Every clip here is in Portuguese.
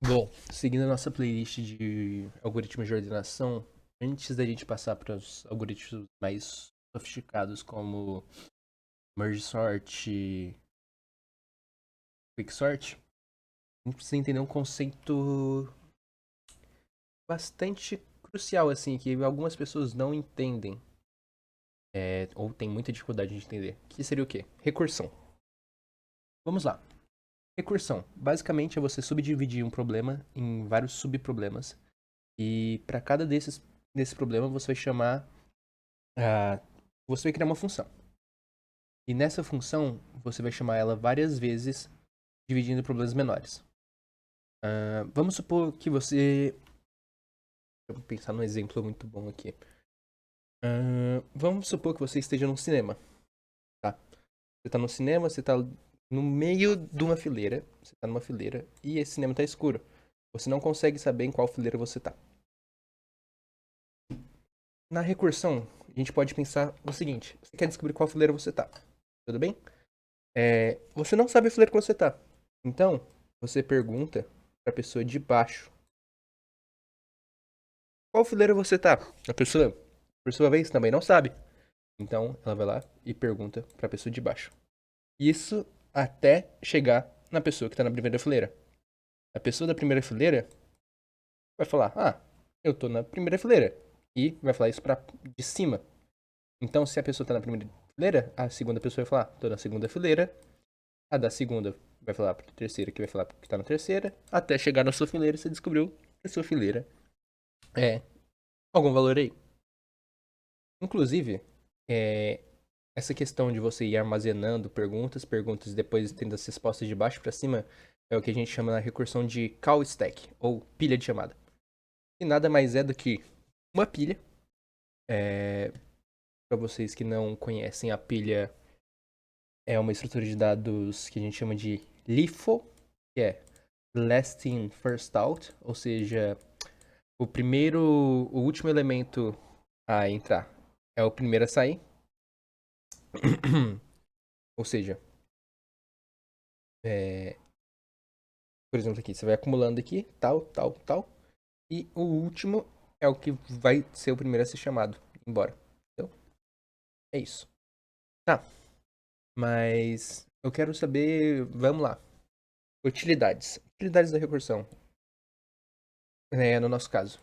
Bom, seguindo a nossa playlist de algoritmos de ordenação, antes da gente passar para os algoritmos mais sofisticados como Merge Sort, Quicksort, a gente precisa entender um conceito bastante crucial, assim, que algumas pessoas não entendem, ou têm muita dificuldade de entender, que seria o quê? Recursão. Vamos lá. Recursão, basicamente é você subdividir um problema em vários subproblemas, e para cada desse problema você vai chamar você vai criar uma função. E nessa função, você vai chamar ela várias vezes, dividindo em problemas menores. Vamos supor que você. Vou pensar num exemplo muito bom aqui. Vamos supor que você esteja num cinema, tá? Você tá no cinema, você tá no meio de uma fileira. Você tá numa fileira e esse cinema tá escuro. Você não consegue saber em qual fileira você tá. Na recursão, a gente pode pensar o seguinte: você quer descobrir qual fileira você tá. Tudo bem? Você não sabe a fileira que você tá. Então, você pergunta pra pessoa de baixo: qual fileira você tá? A pessoa, por sua vez, também não sabe. Então, ela vai lá e pergunta pra pessoa de baixo. Isso até chegar na pessoa que tá na primeira fileira. A pessoa da primeira fileira vai falar: ah, eu tô na primeira fileira. E vai falar isso pra de cima. Então, se a pessoa tá na primeira fileira, a segunda pessoa vai falar: tô na segunda fileira. A da segunda vai falar pra terceira, que vai falar que tá na terceira. Até chegar na sua fileira, você descobriu que a sua fileira é algum valor aí. Inclusive, é, essa questão de você ir armazenando perguntas, e depois tendo as respostas de baixo para cima, é o que a gente chama na recursão de call stack, ou pilha de chamada. E nada mais é do que uma pilha. Para vocês que não conhecem, a pilha é uma estrutura de dados que a gente chama de LIFO, que é Last In, First Out, ou seja, o último elemento a entrar é o primeiro a sair. Ou seja, é, por exemplo, aqui, você vai acumulando aqui, tal, tal, tal. E o último é o que vai ser o primeiro a ser chamado embora. Então, é isso. Tá, mas eu quero saber, vamos lá. Utilidades. Utilidades da recursão, no nosso caso.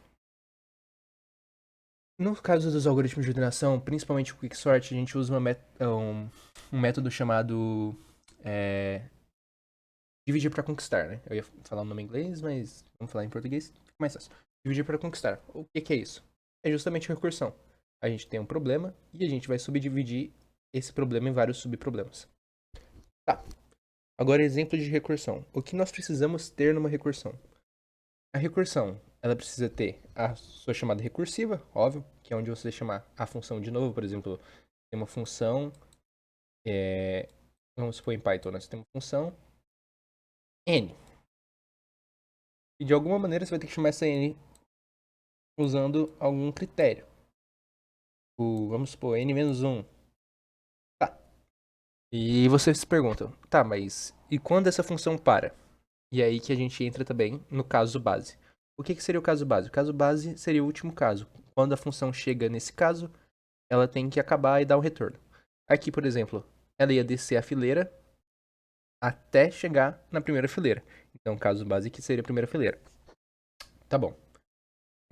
No caso dos algoritmos de ordenação, principalmente o Quicksort, a gente usa um método chamado é, dividir para conquistar, né? Eu ia falar o nome em inglês, mas vamos falar em português, fica mais fácil. Dividir para conquistar. O que é isso? É justamente a recursão. A gente tem um problema e a gente vai subdividir esse problema em vários subproblemas. Tá. Agora, exemplo de recursão. O que nós precisamos ter numa recursão? A recursão, ela precisa ter a sua chamada recursiva, óbvio, que é onde você chamar a função de novo. Por exemplo, tem uma função, vamos supor em Python, nós temos uma função n. E de alguma maneira você vai ter que chamar essa n usando algum critério. Vamos supor, n-1. Tá. E você se pergunta, tá, mas e quando essa função para? E é aí que a gente entra também no caso base. O que seria o caso base? O caso base seria o último caso. Quando a função chega nesse caso, ela tem que acabar e dar um retorno. Aqui, por exemplo, ela ia descer a fileira até chegar na primeira fileira. Então, o caso base que seria a primeira fileira. Tá bom.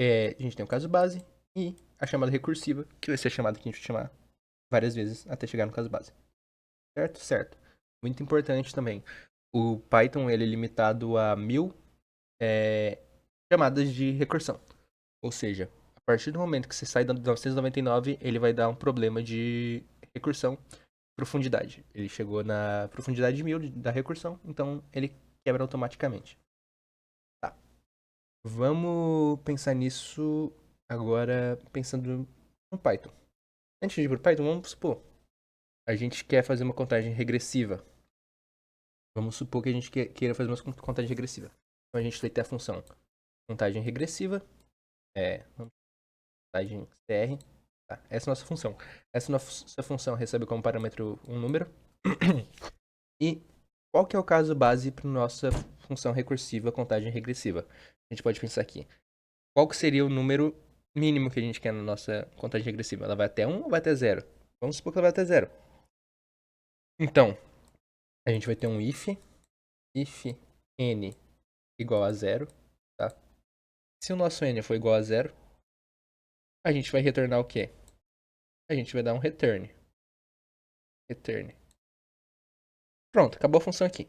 A gente tem o caso base e a chamada recursiva, que vai ser a chamada que a gente vai chamar várias vezes até chegar no caso base. Certo? Certo. Muito importante também. O Python ele é limitado a 1000 é, chamadas de recursão. Ou seja, a partir do momento que você sai da 999, ele vai dar um problema de recursão profundidade. Ele chegou na profundidade 1000 da recursão, então ele quebra automaticamente. Tá. Vamos pensar nisso agora pensando no Python. Antes de ir pro Python, vamos supor, a gente quer fazer uma contagem regressiva. Vamos supor que a gente queira fazer uma contagem regressiva. Então a gente vai ter a função contagem regressiva, contagem CR. Tá, essa é a nossa função. Essa nossa função recebe como parâmetro um número. E qual que é o caso base para nossa função recursiva contagem regressiva? A gente pode pensar aqui. Qual que seria o número mínimo que a gente quer na nossa contagem regressiva? Ela vai até 1 ou vai até 0? Vamos supor que ela vai até 0. Então, a gente vai ter um if n igual a 0, tá? Se o nosso n for igual a 0, a gente vai retornar o quê? A gente vai dar um return. Return. Pronto, acabou a função aqui.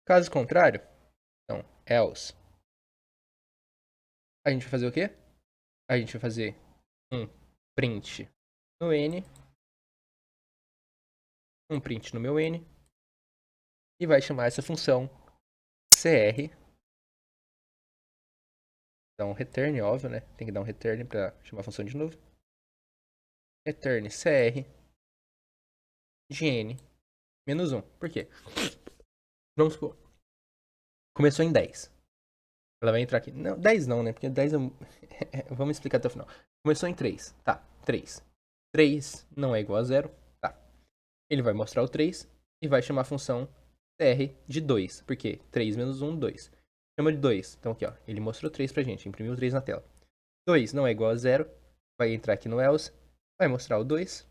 Caso contrário, então, else. A gente vai fazer o quê? A gente vai fazer um print no n, um print no meu n, e vai chamar essa função cr. Dá um return, óbvio, né? Tem que dar um return pra chamar a função de novo. Return cr de n menos 1. Por quê? Vamos supor. Começou em 10. Ela vai entrar aqui. Não, 10 não, né? Porque 10 é... Vamos explicar até o final. Começou em 3. Tá, 3. 3 não é igual a 0. Tá. Ele vai mostrar o 3 e vai chamar a função cr de 2. Por quê? 3 menos 1, 2. Chama de 2. Então aqui, ó. Ele mostrou 3 pra gente. Imprimiu o 3 na tela. 2 não é igual a 0. Vai entrar aqui no else. Vai mostrar o 2.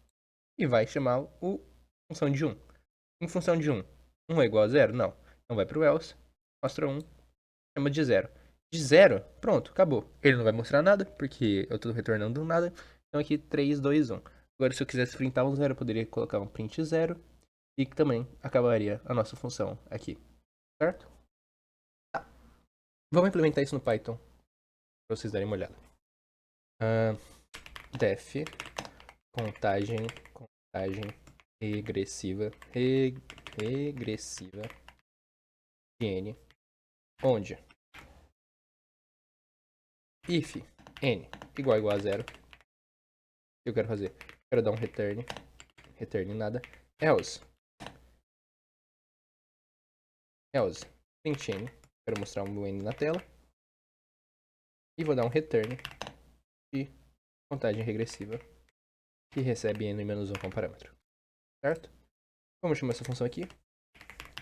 E vai chamar o função de 1. Em função de 1. 1 é igual a 0? Não. Então vai pro else. Mostra 1. Chama de 0. De 0, pronto, acabou. Ele não vai mostrar nada, porque eu tô retornando nada. Então aqui 3, 2, 1. Agora se eu quisesse printar um 0, eu poderia colocar um print 0. E que também acabaria a nossa função aqui. Certo? Tá. Vamos implementar isso no Python. Pra vocês darem uma olhada. Def contagem regressiva de n, onde if n igual a 0, eu quero fazer, quero dar um return nada, else print n, quero mostrar o meu n na tela, e vou dar um return de contagem regressiva que recebe n menos 1 como parâmetro, certo? Vamos chamar essa função aqui,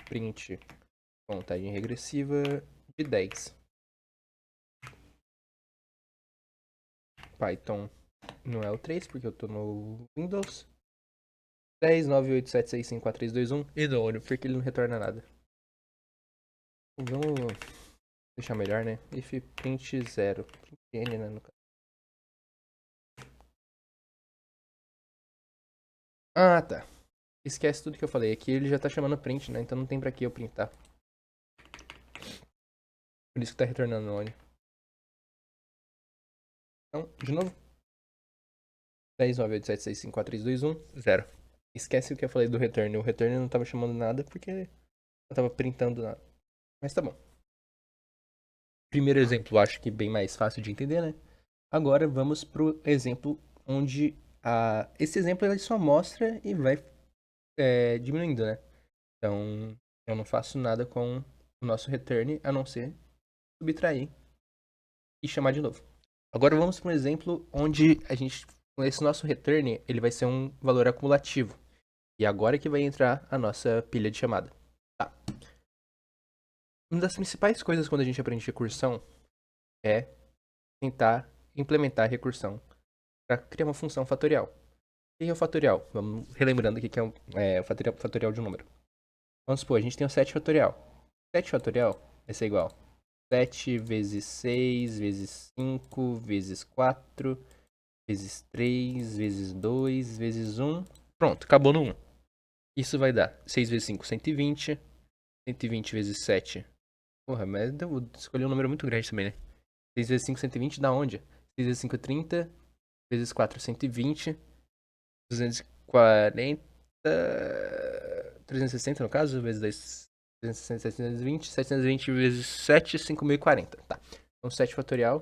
print contagem regressiva de 10. Python não é o 3, porque eu tô no Windows. 10, 9, 8, 7, 6, 5, 4, 3, 2, 1. E do olho, porque ele não retorna nada. Vamos deixar melhor, né? If print 0. Print n, né? No caso. Ah, tá. Esquece tudo que eu falei. Aqui ele já tá chamando print, né? Então não tem pra que eu printar. Por isso que tá retornando no olho. Então, de novo. 10, 9, 8, 7, 6, 5, 4, 3, 2, 1. 0. Esquece o que eu falei do return. O return não tava chamando nada porque eu tava printando nada. Mas tá bom. Primeiro exemplo, acho que bem mais fácil de entender, né? Agora vamos pro exemplo onde esse exemplo ele só mostra e vai diminuindo, né? Então, eu não faço nada com o nosso return, a não ser subtrair e chamar de novo. Agora vamos para um exemplo onde esse nosso return, ele vai ser um valor acumulativo. E agora que vai entrar a nossa pilha de chamada. Tá. Uma das principais coisas quando a gente aprende recursão é tentar implementar recursão para criar uma função fatorial. O que é o fatorial? Vamos relembrando o que é o fatorial de um número. Vamos supor, a gente tem o 7 fatorial. 7 fatorial vai ser igual 7 vezes 6, vezes 5, vezes 4, vezes 3, vezes 2, vezes 1. Pronto, acabou no 1. Isso vai dar 6 vezes 5, 120. 120 vezes 7. Porra, mas eu escolhi um número muito grande também, né? 6 vezes 5, 120 dá onde? 6 vezes 5, 30. Vezes 4, 120. 240. 360 no caso, vezes 2. 360, 720. 720 vezes 7, 5040. Tá. Então 7 fatorial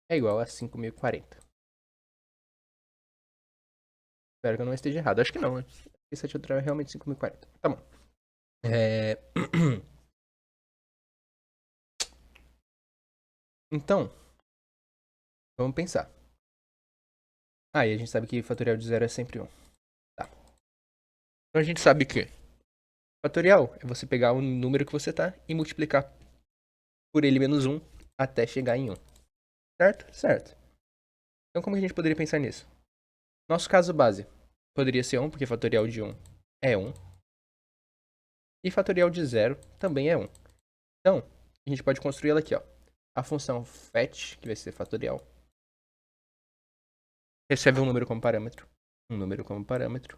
é igual a 5040. Espero que eu não esteja errado. Acho que não, né? 7 fatorial é realmente 5040. Tá bom. Então, vamos pensar. E a gente sabe que fatorial de 0 é sempre 1. Tá. Então a gente sabe que Fatorial é você pegar o número que você tá e multiplicar por ele menos 1 até chegar em 1. Certo? Certo. Então como a gente poderia pensar nisso? Nosso caso base poderia ser 1, porque fatorial de 1 é 1. E fatorial de 0 também é 1. Então, a gente pode construir ela aqui, ó. A função fetch, que vai ser fatorial, recebe um número como parâmetro. Um número como parâmetro.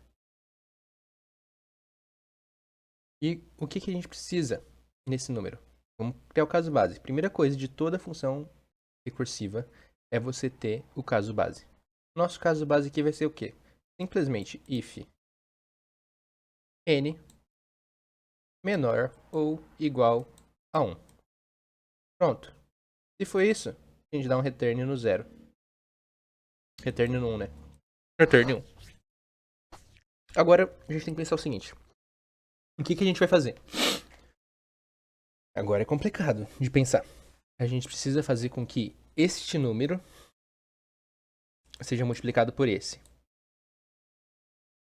E o que a gente precisa nesse número? Vamos criar o caso base. Primeira coisa de toda função recursiva é você ter o caso base. Nosso caso base aqui vai ser o quê? Simplesmente if n menor ou igual a 1. Pronto. Se for isso, a gente dá um return no 0. Return no 1, né? Return 1. Agora, a gente tem que pensar o seguinte. O que a gente vai fazer? Agora é complicado de pensar. A gente precisa fazer com que este número seja multiplicado por esse.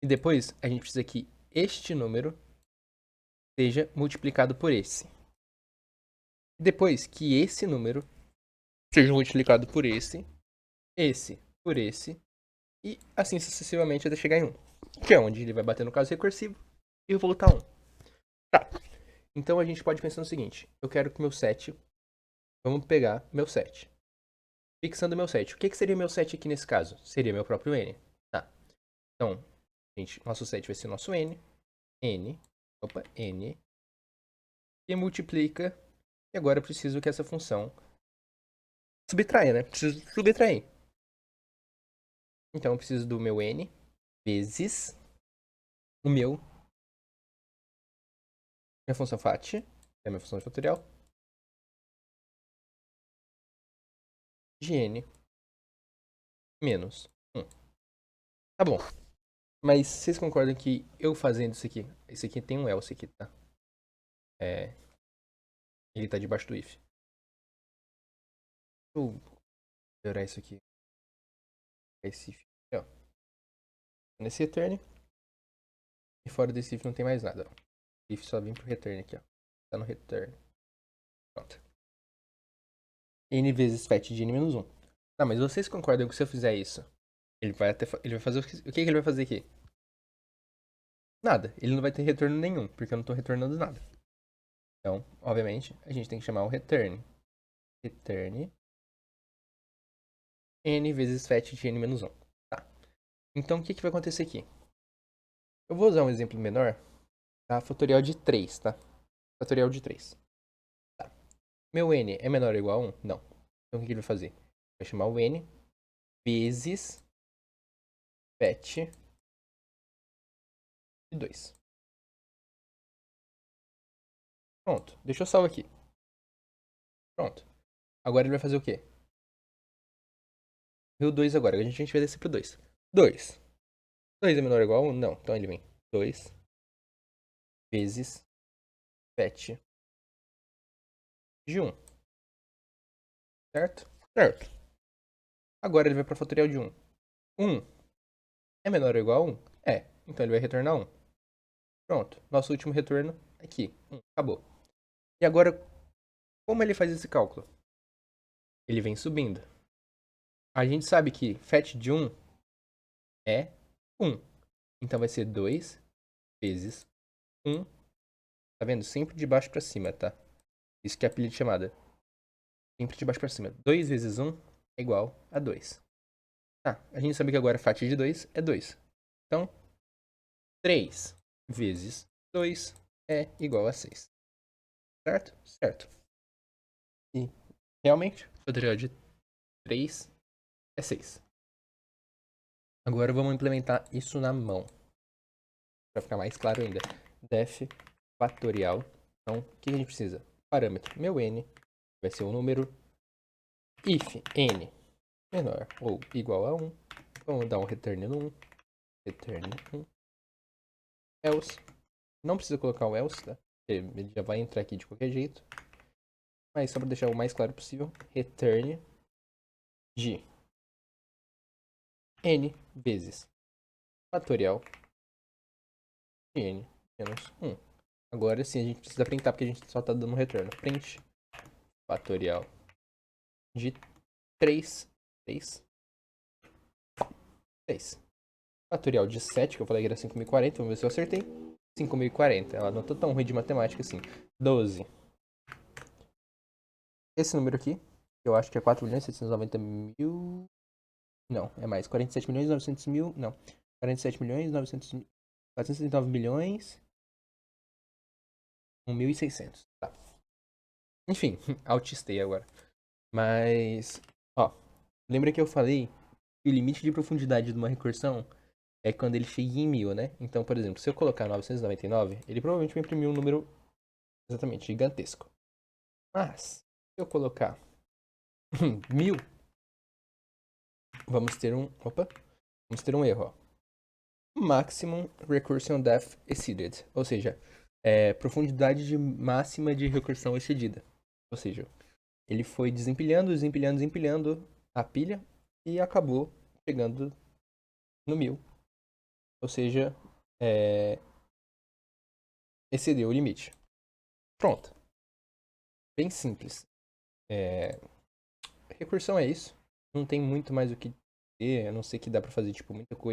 E depois, a gente precisa que este número seja multiplicado por esse. E depois, que esse número seja multiplicado por esse por esse, e assim sucessivamente até chegar em 1. Que é onde ele vai bater no caso recursivo e voltar a 1. Tá. Então a gente pode pensar no seguinte. Eu quero que meu set... Vamos pegar meu set. Fixando meu set. O que seria meu set aqui nesse caso? Seria meu próprio n. Tá. Então, gente, nosso set vai ser nosso n. N. E multiplica. E agora eu preciso que essa função subtraia, né? Preciso subtrair. Então eu preciso do meu n vezes o minha função fat, que é a minha função fatorial, de n menos 1. Tá bom. Mas vocês concordam que eu fazendo isso aqui... Esse aqui tem um else aqui, tá? Ele tá debaixo do if. Deixa eu melhorar isso aqui. Esse if aqui, ó. Nesse return. E fora desse if não tem mais nada, ó. If só vem pro return aqui, ó. Tá no return. Pronto. N vezes fat de n menos 1. Tá, mas vocês concordam que se eu fizer isso, ele vai fazer o que ele vai fazer aqui? Nada. Ele não vai ter retorno nenhum, porque eu não tô retornando nada. Então, obviamente, a gente tem que chamar o return. Return n vezes fat de n menos 1. Tá. Então, o que vai acontecer aqui? Eu vou usar um exemplo menor, tá? Fatorial de 3, tá? Fatorial de 3. Tá. Meu n é menor ou igual a 1? Não. Então, o que ele vai fazer? Vai chamar o n vezes fat de 2. Pronto. Deixa eu salvar aqui. Pronto. Agora ele vai fazer o quê? E o 2 agora. A gente vai descer pro 2. 2. 2 é menor ou igual a 1? Não. Então ele vem 2 vezes fat de 1. Certo? Certo. Agora ele vai para fatorial de 1. 1 é menor ou igual a 1? É. Então ele vai retornar 1. Pronto. Nosso último retorno aqui. 1. Acabou. E agora, como ele faz esse cálculo? Ele vem subindo. A gente sabe que fat de 1 é 1. Então vai ser 2 vezes 1. Tá vendo? Sempre de baixo para cima, tá? Isso que é apelido de chamada. Sempre de baixo para cima. 2 vezes 1 é igual a 2. Tá, a gente sabe que agora fat de 2 é 2. Então, 3 vezes 2 é igual a 6. Certo? Certo. E, realmente, o fatorial de 3 é 6. Agora vamos implementar isso na mão. Para ficar mais claro ainda. Def fatorial. Então, o que a gente precisa? Parâmetro meu n vai ser o número if n menor ou igual a 1. Vamos dar um return no 1. Return 1. Else. Não precisa colocar o else, tá? Porque ele já vai entrar aqui de qualquer jeito. Mas só para deixar o mais claro possível. Return de n vezes fatorial de n menos 1. Agora sim a gente precisa printar porque a gente só tá dando um retorno. Print fatorial de 3. 3. 6. Fatorial de 7, que eu falei que era 5.040. Vamos ver se eu acertei. 5.040. Ela não tá tão ruim de matemática assim. 12. Esse número aqui, eu acho que é 4.790.000. Não, é mais. 47.900.000. Não. 47.900.000. 469 milhões. 1.600. Tá. Enfim, autistei agora. Mas, ó. Lembra que eu falei que o limite de profundidade de uma recursão é quando ele chega em 1.000, né? Então, por exemplo, se eu colocar 999, ele provavelmente vai imprimir um número exatamente gigantesco. Mas, se eu colocar 1.000, vamos ter um... Opa! Vamos ter um erro, ó. Maximum Recursion Depth Exceeded. Ou seja, profundidade máxima de recursão excedida. Ou seja, ele foi desempilhando, desempilhando, desempilhando a pilha e acabou chegando no 1.000. Ou seja, excedeu o limite. Pronto. Bem simples. Recursão é isso. Não tem muito mais o que ter, a não ser que dá pra fazer tipo muita coisa